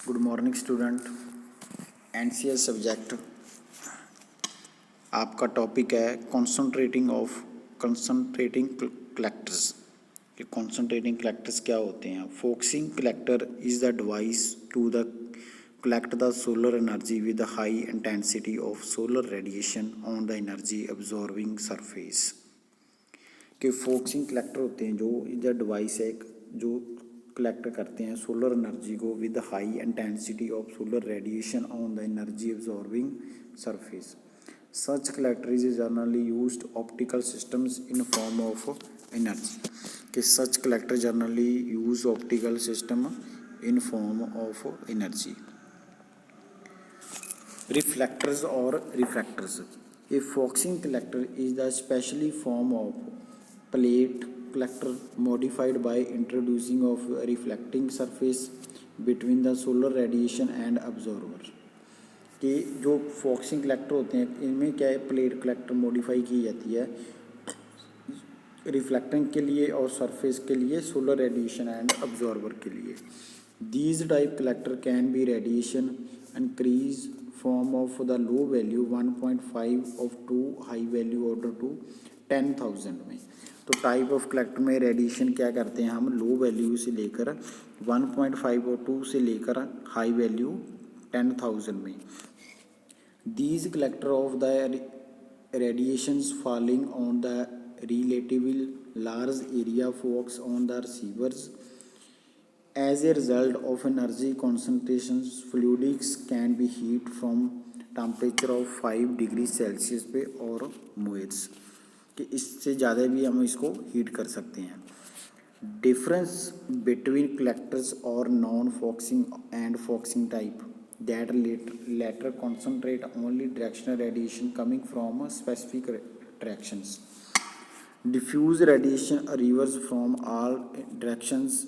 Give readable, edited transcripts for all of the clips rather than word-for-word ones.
Good morning student. NCS subject आपका topic है concentrating collectors. ये कंसंट्रेटिंग कलेक्टर्स क्या होते हैं? Focusing collector is the device to the collect the solar energy with high intensity of solar radiation on the energy absorbing surface. के focusing collector होते हैं जो इधर डिवाइस है जो कलेक्ट करते हैं सोलर एनर्जी को with high intensity of solar radiation on the energy absorbing surface. Such collector is generally used optical systems in form of energy. कि such collector generally use optical system in form of energy. Reflectors और refractors. A focusing collector is the specially form of plate collector modified by introducing of a reflecting surface between the solar radiation and absorber। कि जो focusing collector होते हैं इनमें क्या है, plate collector modify की जाती है रिफ्लेक्टिंग के लिए और सरफेस के लिए, सोलर रेडिएशन एंड अब्जॉर्बर के लिए। These type collector can be radiation increase form of the low value 1.5 of to high value order to 10,000 में। तो टाइप ऑफ कलेक्टर में रेडिएशन क्या करते हैं हम, लो वैल्यू से लेकर 1.5 और 2 से लेकर हाई वैल्यू 10,000 में। These collector of the radiations falling on the relatively large area focus on the receivers as a result of energy concentrations fluids can be heat from temperature of 5 degree Celsius पे और मोइट्स कि इससे ज़्यादा भी हम इसको heat कर सकते हैं। डिफरेंस बिटवीन कलेक्टर्स और non focusing and focusing type that latter concentrate only directional radiation coming from specific directions. Diffuse radiation reverse from all directions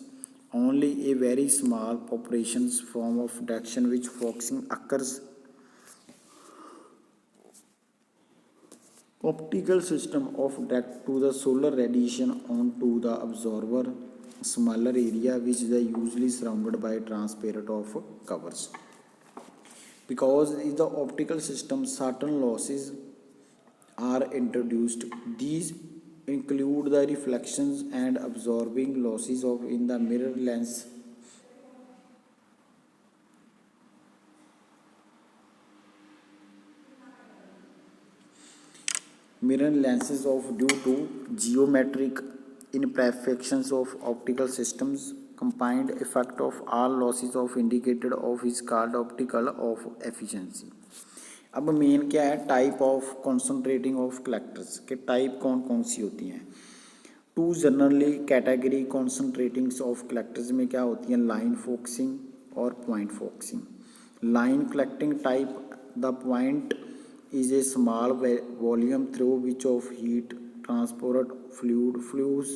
only a very small populations form of direction which focusing occurs optical system of direct to the solar radiation onto the absorber smaller area which is usually surrounded by transparent of covers. Because in the optical system certain losses are introduced. These include the reflections and absorbing losses of in the mirror lens lenses of due to geometric imperfections of optical systems. Combined effect of all losses of indicated of is called optical of efficiency. अब main क्या है, type of concentrating of collectors के type कौन कौन सी होती हैं। Two generally category concentratings of collectors में क्या होती हैं, लाइन फोकसिंग और point focusing. Line collecting type the point is a small volume through which of heat transport fluid flows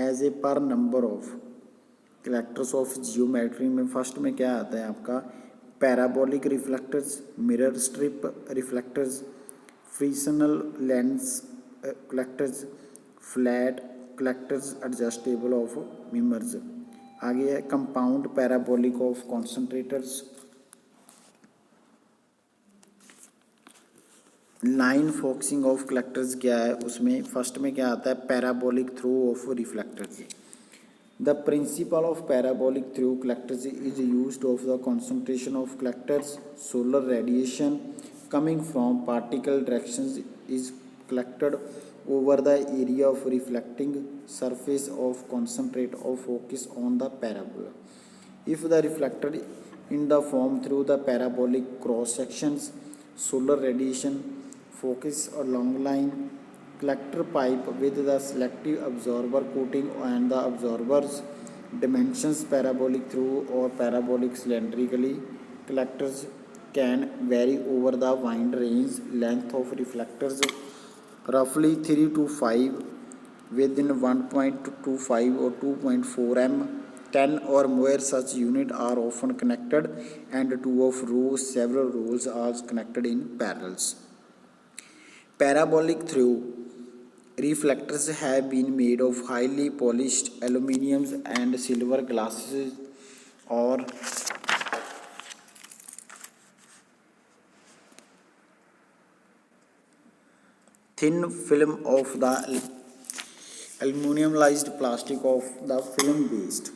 as a per number of collectors of geometry में first में क्या आता है आपका, parabolic reflectors, mirror strip reflectors, frictional lens collectors, flat collectors, adjustable of mirrors. आगे है compound parabolic of concentrators. Line focusing of collectors क्या है, उसमें फर्स्ट में क्या आता है, parabolic through of reflectors. The principle of parabolic through collectors is used of the concentration of collectors solar radiation coming from particle directions is collected over the area of reflecting surface of concentrate or focus on the parabola. If the reflector in the form through the parabolic cross sections solar radiation focus a long line collector pipe with the selective absorber coating and the absorber's dimensions parabolic through or parabolic cylindrically collectors can vary over the wide range length of reflectors roughly 3 to 5 within 1.25 or 2.4 m. 10 or more such units are often connected and two of rows several rows are connected in parallels. Parabolic through reflectors have been made of highly polished aluminium and silver glasses or thin film of the aluminumized plastic of the film based।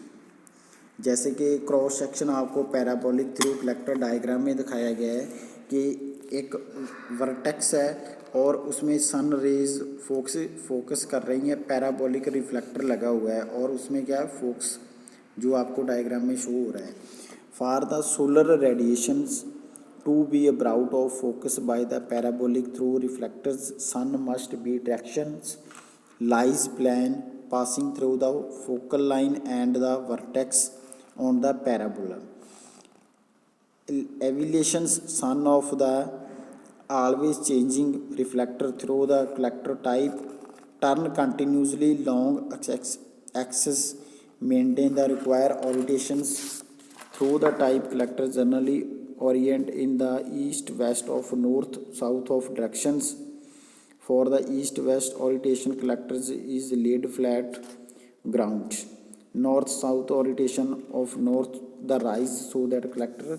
जैसे कि cross section आपको parabolic through collector diagram में दिखाया गया है कि एक vertex है और उसमें सन रेज फोकस कर रही हैं, पैराबोलिक रिफ्लेक्टर लगा हुआ है और उसमें क्या है फोकस जो आपको डायग्राम में शो हो रहा है। For the solar radiations to be brought of focus by the parabolic through reflectors, sun must be directions lies plane passing through the focal line and the vertex on the parabola। Evaluations sun of the always changing reflector through the collector type turn continuously long axis maintain the required orientations through the type collector generally orient in the east west of north south of directions। For the east west orientation collectors is laid flat ground, north south orientation of north the rise so that collector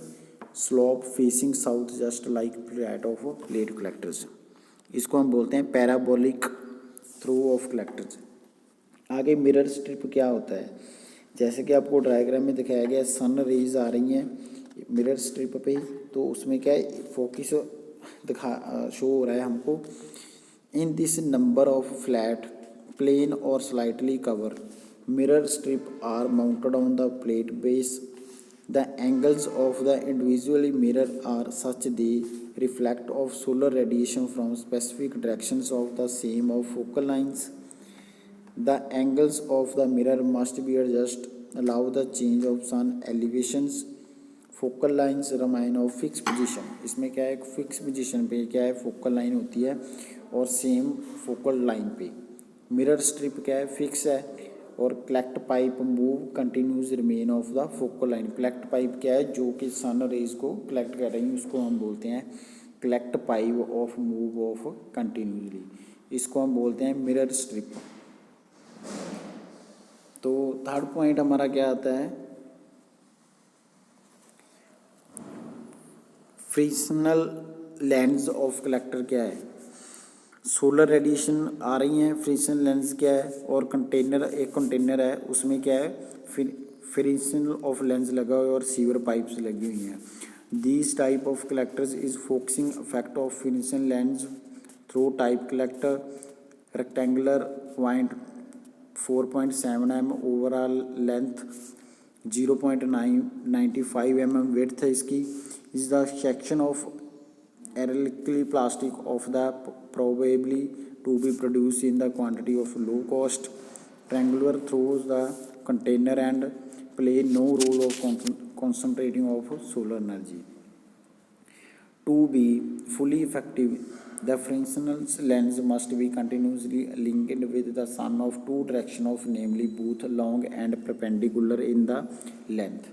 slope facing south just like that of laid collectors। इसको हम बोलते हैं parabolic through of collectors. आगे mirror strip क्या होता है, जैसे कि आपको डायग्राम में दिखाया गया सन रेज आ रही हैं मिरर स्ट्रिप पे, तो उसमें क्या है फोकस शो हो रहा है हमको। In this number of flat plane और slightly cover mirror strip are mounted on the plate base. The angles of the individually mirror are such they reflect of solar radiation from specific directions of the same of focal lines. The angles of the mirror must be adjusted, allow the change of sun elevations, focal lines remain of fixed position। इसमें क्या है fix position पे क्या है focal line होती है और same focal line पे। मिरर स्ट्रिप क्या है फिक्स है और collect pipe move continuous remain of the focal line. Collect pipe क्या है जो कि सन रेज को कलेक्ट कर रही है उसको हम बोलते हैं collect pipe of move of continuously, इसको हम बोलते हैं मिरर स्ट्रिप। तो थर्ड पॉइंट हमारा क्या आता है, फ्रिक्शनल लेंस ऑफ कलेक्टर क्या है। सोलर रेडिएशन आ रही हैं, फ्रिक्शनल लेंस क्या है और एक कंटेनर है उसमें क्या है फ्रिक्शनल ऑफ लेंस लगा हुआ है और सीवर पाइप्स लगी हुई हैं। These type of collectors is focusing effect of frictional lens through type collector rectangular point 4.7 mm overall length 0.95 mm width है इसकी। इज द सेक्शन ऑफ एरलिकली plastic of the probably to be produce in the quantity of low cost triangular through the container and play no role of concentrating of solar energy। To be fully effective, the frictional lens must be continuously linked with the sun of two direction of namely both long and perpendicular in the length।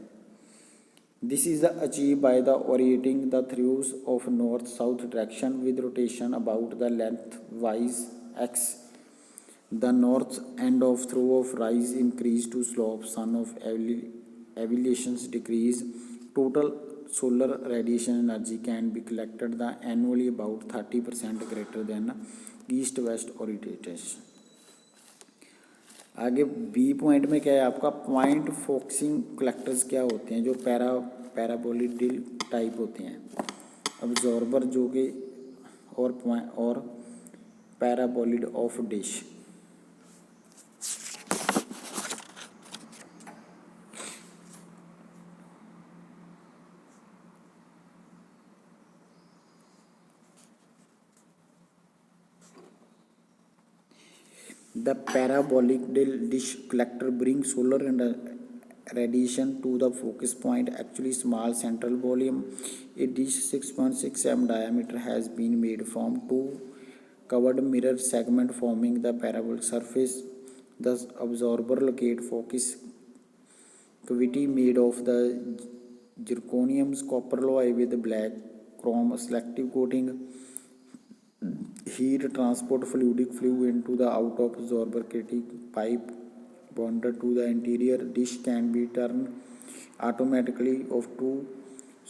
This is achieved by the orienting the throws of north-south direction with rotation about the lengthwise x। The north end of throw of rise increase to slope sun of elevations decrease। Total solar radiation energy can be collected the annually about 30% greater than east west orientation। आगे B point में क्या है आपका point focusing collectors क्या होते हैं जो parabolic type होते हैं, अब्जॉर्बर जो कि और paraboloid of dish. The parabolic dish collector brings solar radiation to the focus point, actually small central volume। A dish 6.6 mm diameter has been made from two covered mirror segment forming the parabolic surface। The absorber locate focus cavity made of the zirconium copper alloy with black chrome selective coating। Heat transport fluidic flow into the out of absorber critic pipe bonded to the interior dish can be turned automatically off to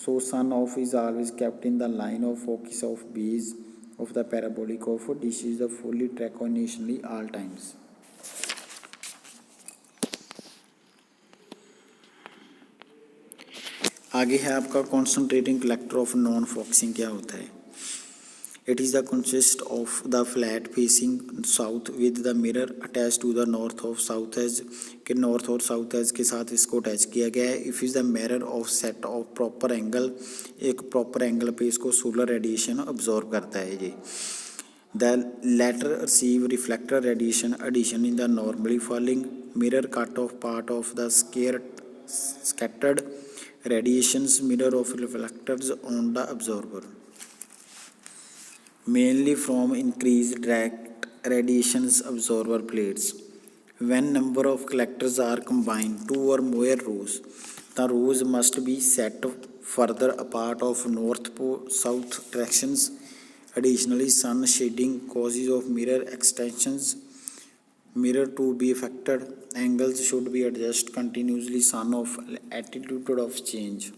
so sun off is always kept in the line of focus of base of the parabolic of dish is the fully triconditionally all times. आगे है आपका concentrating collector of non focusing क्या होता है. It is the consist of the flat facing south with the mirror attached to the north of south edge के north और south edge के साथ इसको attach किया गया है. If is the mirror of set of proper angle, एक proper angle पे इसको solar radiation absorb करता है ये. The latter receive reflector radiation addition in the normally falling mirror cut off part of the scattered radiations mirror of reflectors on the absorber, mainly from increased direct radiations absorber plates. When number of collectors are combined, two or more rows, the rows must be set further apart of north-south directions. Additionally, sun shading causes of mirror extensions. Mirror to be affected, angles should be adjusted continuously. Sun of attitude of change.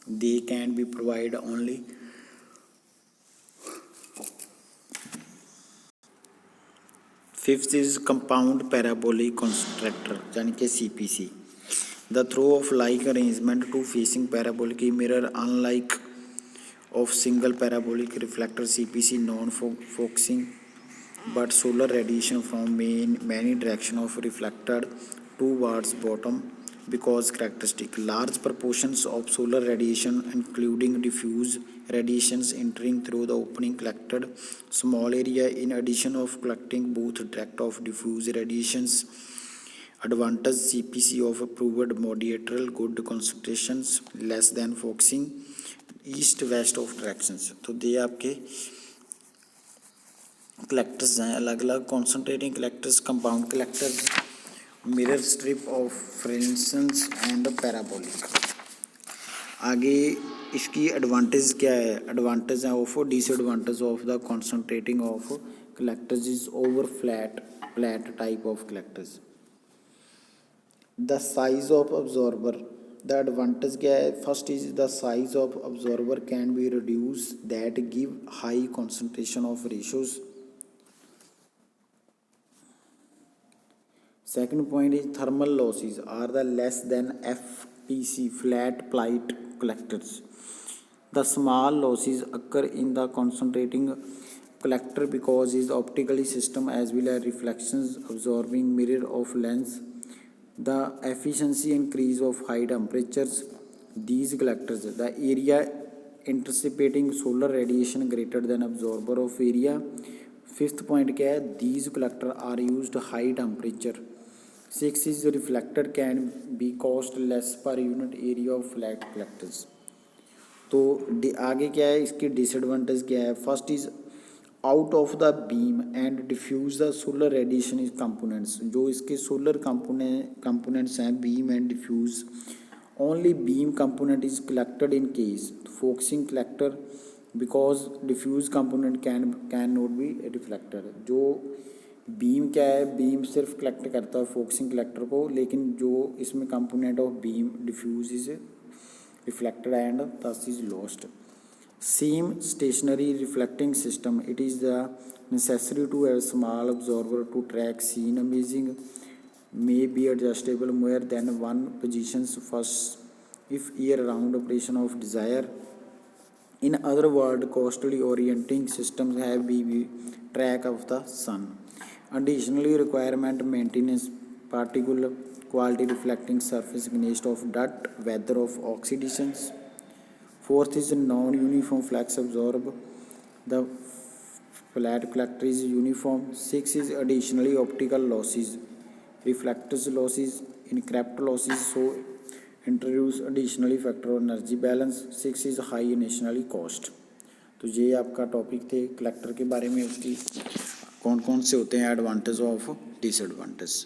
They can be provided only. Fifth is compound parabolic constructor यानी कि CPC. The throw of like arrangement to facing parabolic mirror unlike of single parabolic reflector CPC non-focusing but solar radiation from many direction of reflected towards bottom because characteristic large proportions of solar radiation including diffuse radiations entering through the opening collected small area in addition of collecting both direct of diffuse radiations. Advantage CPC of approved moderator good concentrations less than focusing east west of directions. तो ये आपके collectors हैं अलग अलग concentrating collectors compound collectors mirror strip of fresnels and parabolic. आगे इसकी advantage क्या है. एडवांटेज है of disadvantage of the concentrating of collectors is over flat type of collectors. The size of absorber. The advantage क्या है. First is the size of absorber can be reduced that give high concentration of ratios. Second point is thermal losses are the less than FPC flat plate collectors. The small losses occur in the concentrating collector because is optically system as well as reflections absorbing mirror of lens. The efficiency increase of high temperatures. These collectors, the area anticipating solar radiation greater than absorber of area. Fifth point क्या है. These collector are used high temperature. Six is reflected can be cost less per unit area of flat collectors. तो आगे क्या है इसकी disadvantage क्या है. First is out of the beam and diffuse the solar radiation is components. जो इसके solar components हैं beam and diffuse only beam component is collected in case focusing collector because diffuse component can not be reflected. जो beam क्या है beam सिर्फ collect करता है focusing collector को लेकिन जो इसमें component of beam diffuse is reflected and thus is lost. Same stationary reflecting system. It is the necessary to have small absorber to track scene imaging. May be adjustable more than one positions first if year-round operation of desire. In other words, costly orienting systems have be track of the sun. Additionally, requirement maintenance particle quality reflecting surface against of dirt, weather of oxidations. Fourth is non-uniform flux absorb. The flat collector is uniform. Six is additionally optical losses, reflectors losses, encrypt losses. So introduce additionally factor of energy balance. Six is high initially cost. तो ये आपका topic थे collector के बारे में. उसकी कौन कौन से होते हैं एडवांटेज ऑफ डिसएडवांटेज.